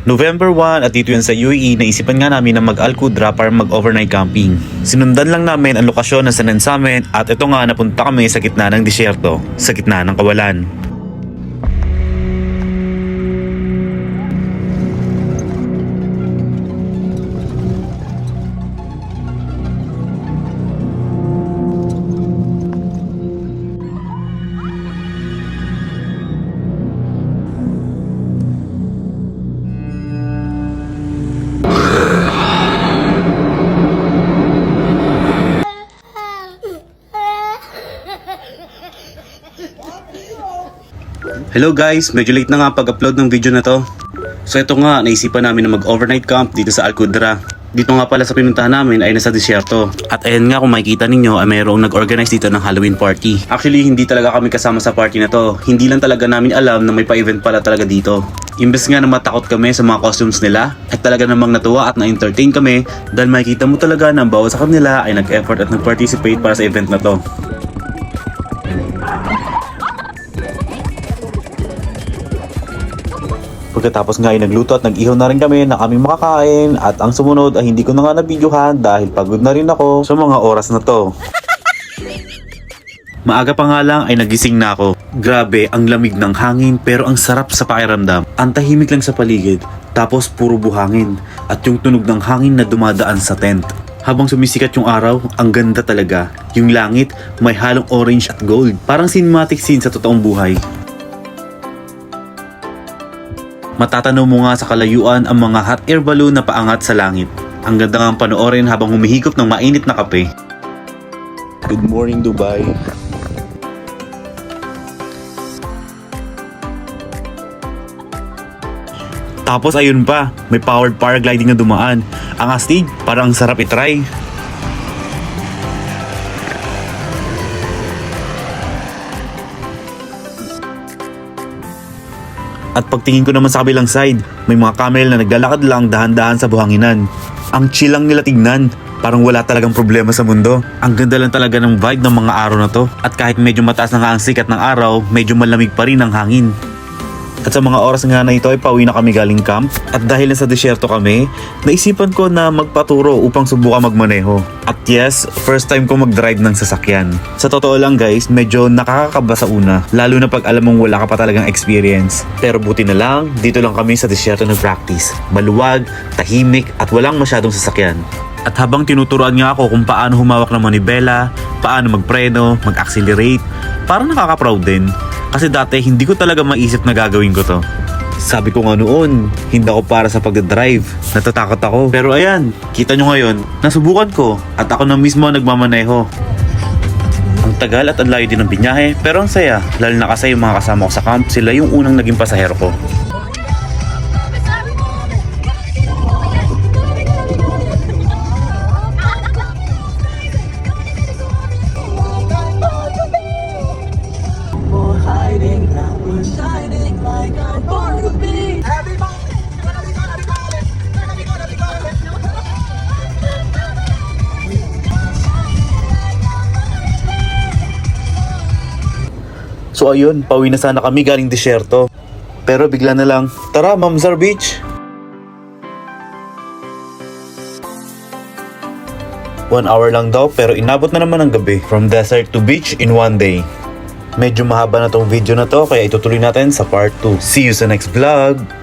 November 1 at dito yan sa UAE, naisipan nga namin na mag-Al Qudra para mag-overnight camping. Sinundan lang namin ang lokasyon na sanan sa amin at ito nga napunta kami sa gitna ng disyerto, sa gitna ng kawalan. Hello guys, medyo late na nga pag-upload ng video na to. So ito nga, naisipan namin na mag-overnight camp dito sa Al Qudra. Dito nga pala sa pinuntahan namin ay nasa disyerto. At ayan nga, kung makikita ninyo ay mayroong nag-organize dito ng Halloween party. Actually, hindi talaga kami kasama sa party na to. Hindi lang talaga namin alam na may pa-event pala talaga dito. Imbes nga na matakot kami sa mga costumes nila, ay talaga namang natuwa at na-entertain kami dahil makikita mo talaga na ang bawat sa kanila ay nag-effort at nag-participate para sa event na to. Pagkatapos nga ay nagluto at nag-ihaw na rin kami na aming makakain at ang sumunod ay hindi ko na nga nabidyohan dahil pagod na rin ako sa mga oras na to. Maaga pa nga lang ay nagising na ako. Grabe, ang lamig ng hangin pero ang sarap sa pakiramdam. Ang tahimik lang sa paligid, tapos puro buhangin at yung tunog ng hangin na dumadaan sa tent. Habang sumisikat yung araw, ang ganda talaga. Yung langit may halong orange at gold. Parang cinematic scene sa totoong buhay. Matatanaw mo nga sa kalayuan ang mga hot air balloon na paangat sa langit. Ang ganda nga panoorin habang humihigop ng mainit na kape. Good morning, Dubai. Tapos ayun pa, may powered paragliding na dumaan. Ang astig, parang sarap itry. At pagtingin ko naman sa kabilang side, may mga camel na naglalakad lang dahan-dahan sa buhanginan. Ang chill lang nila tignan, parang wala talagang problema sa mundo. Ang ganda lang talaga ng vibe ng mga araw na to. At kahit medyo mataas na nga ang sikat ng araw, medyo malamig pa rin ang hangin. At sa mga oras nga na ito ay pauwi na kami galing camp. At dahil nasa disyerto kami, naisipan ko na magpaturo upang subukan magmaneho. At yes, first time ko mag-drive ng sasakyan. Sa totoo lang guys, medyo nakakakaba sa una. Lalo na pag alam mong wala ka pa talagang experience. Pero buti na lang, dito lang kami sa disyerto nag-practice. Maluwag, tahimik at walang masyadong sasakyan. At habang tinuturuan nga ako kung paano humawak ng manibela, paano magpreno, mag-accelerate, parang nakaka-proud din. Kasi dati hindi ko talaga maisip na gagawin ko to. Sabi ko nga noon, hindi ako para sa pagdadrive. Natatakot ako. Pero ayan, kita nyo ngayon, nasubukan ko at ako na mismo nagmamaneho. Ang tagal at ang layo din ng binyahe, pero ang saya. Lalo na kasi yung mga kasama ko sa camp, sila yung unang naging pasahero ko. So ayun, pauwi na sana kami galing disyerto. Pero bigla na lang, tara Mamzar Beach! 1 hour lang daw pero inabot na naman ang gabi. From desert to beach in 1 day. Medyo mahaba na tong video na to kaya itutuloy natin sa part 2. See you sa next vlog!